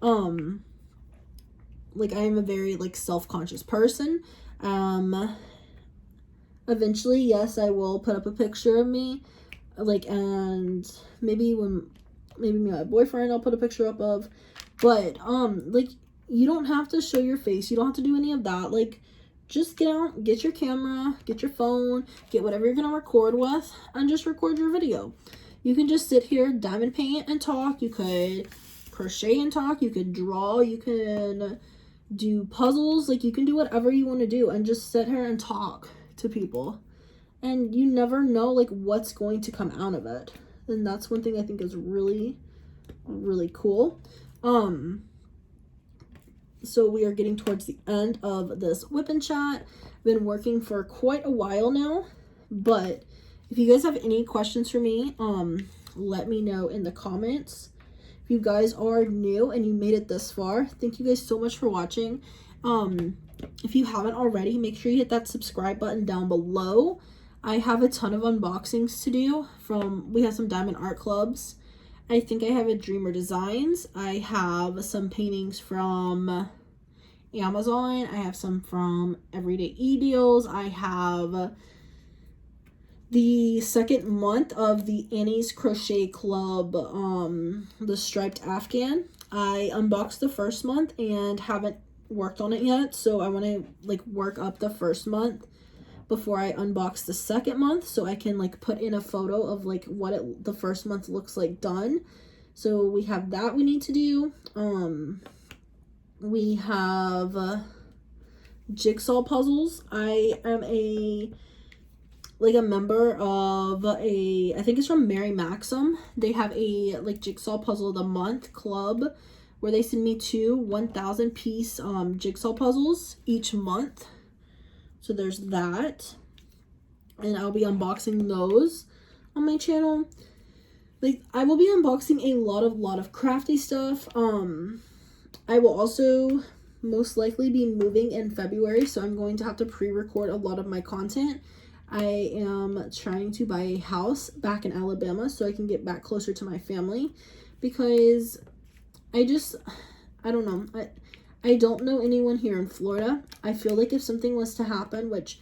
Like, I am a very like self-conscious person. Eventually, yes, I will put up a picture of me, like, and maybe me and my boyfriend I'll put a picture up of. But like, you don't have to show your face. You don't have to do any of that. Like, just get out, get your camera, get your phone, get whatever you're gonna record with, and just record your video. You can just sit here, diamond paint, and talk. You could crochet and talk, you could draw, you can do puzzles, like you can do whatever you want to do and just sit here and talk to people. And you never know like what's going to come out of it. And that's one thing I think is really, really cool. So we are getting towards the end of this whip and chat. Been working for quite a while now, but if you guys have any questions for me, let me know in the comments. If you guys are new and you made it this far, thank you guys so much for watching. If you haven't already, make sure you hit that subscribe button down below. I have a ton of unboxings to do we have some Diamond Art Clubs. I think I have a Dreamer Designs. I have some paintings from Amazon. I have some from Everyday E-Deals. I have the second month of the Annie's Crochet Club, the striped Afghan. I unboxed the first month and haven't worked on it yet, so I want to like work up the first month before I unbox the second month, so I can like put in a photo of like what the first month looks like done. So we have that we need to do. We have jigsaw puzzles. I am a member of I think it's from Mary Maxim. They have a like jigsaw puzzle of the month club where they send me 2 1,000 piece jigsaw puzzles each month. So there's that, and I'll be unboxing those on my channel. Like I will be unboxing a lot of crafty stuff. I will also most likely be moving in February, so I'm going to have to pre-record a lot of my content. I am trying to buy a house back in Alabama so I can get back closer to my family, because I don't know. I don't know anyone here in Florida. I feel like if something was to happen, which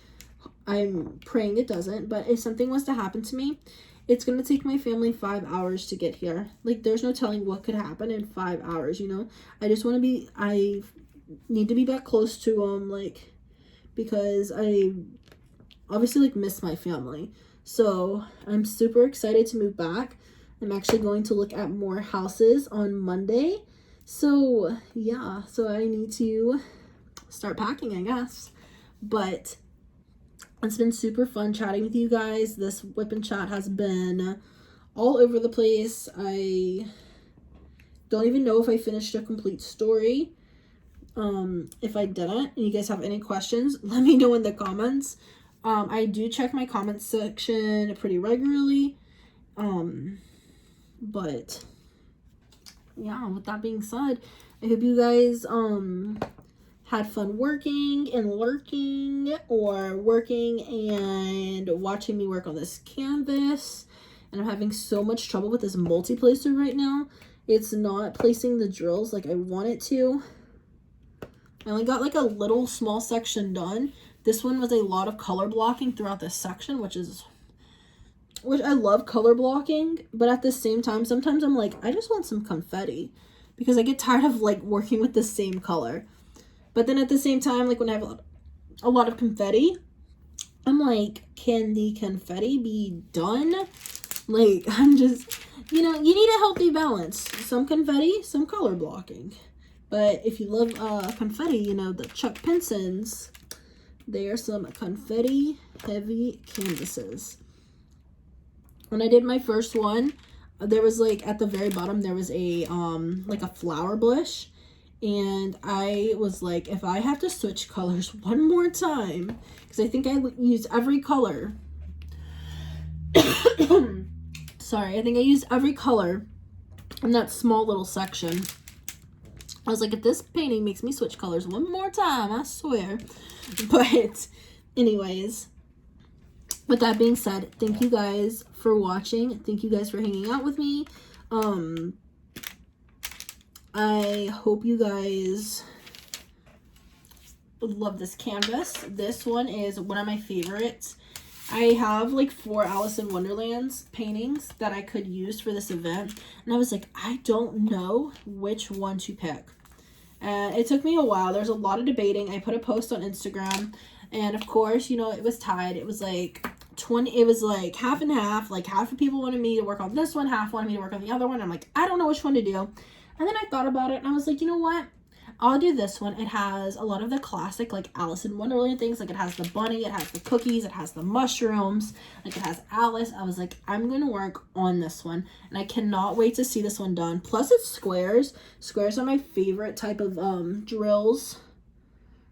I'm praying it doesn't, but if something was to happen to me, it's going to take my family 5 hours to get here. Like, there's no telling what could happen in 5 hours, you know? I need to be back close to them, like, because I obviously, like, miss my family. So, I'm super excited to move back. I'm actually going to look at more houses on Monday. So, yeah, so I need to start packing, I guess. But it's been super fun chatting with you guys. This whip and chat has been all over the place. I don't even know if I finished a complete story. If I didn't, and you guys have any questions, let me know in the comments. I do check my comments section pretty regularly. But yeah, with that being said, I hope you guys had fun working and lurking, or working and watching me work on this canvas. And I'm having so much trouble with this multi-placer right now. It's not placing the drills like I want it to. I only got like a little small section done. This one was a lot of color blocking throughout this section, which I love color blocking, but at the same time, sometimes I'm like, I just want some confetti, because I get tired of like working with the same color. But then at the same time, like when I have a lot of confetti, I'm like, can the confetti be done? Like, I'm just, you know, you need a healthy balance. Some confetti, some color blocking. But if you love confetti, you know, the Chuck Pinsons, they are some confetti heavy canvases. When I did my first one, there was like at the very bottom, there was a like a flower bush. And I was like, if I have to switch colors one more time, because I think I used every color. Sorry, I think I used every color in that small little section. I was like, if this painting makes me switch colors one more time, I swear. But anyways, with that being said, thank you guys for watching. Thank you guys for hanging out with me. I hope you guys love this canvas. This one is one of my favorites. I have like 4 Alice in Wonderland's paintings that I could use for this event, and I was like, I don't know which one to pick. And it took me a while. There's a lot of debating. I put a post on Instagram, and of course, you know, it was tied. It was like it was like half and half. Like half of people wanted me to work on this one, half wanted me to work on the other one. I'm like, I don't know which one to do. And then I thought about it and I was like, you know what? I'll do this one. It has a lot of the classic, like, Alice in Wonderland things. Like, it has the bunny, it has the cookies, it has the mushrooms, like, it has Alice. I was like, I'm going to work on this one. And I cannot wait to see this one done. Plus, it's squares. Squares are my favorite type of drills.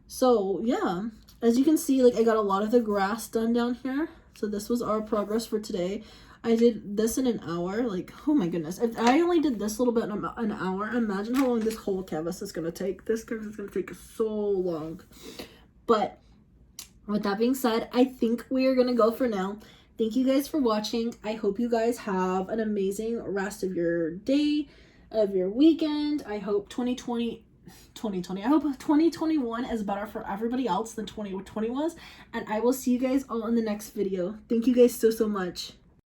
So, yeah. As you can see, like, I got a lot of the grass done down here. So, this was our progress for today. I did this in an hour. Like, oh my goodness. If I only did this little bit in an hour, imagine how long this whole canvas is going to take. This canvas is going to take so long. But with that being said, I think we are going to go for now. Thank you guys for watching. I hope you guys have an amazing rest of your day, of your weekend. I hope 2020, I hope 2021 is better for everybody else than 2020 was. And I will see you guys all in the next video. Thank you guys so much.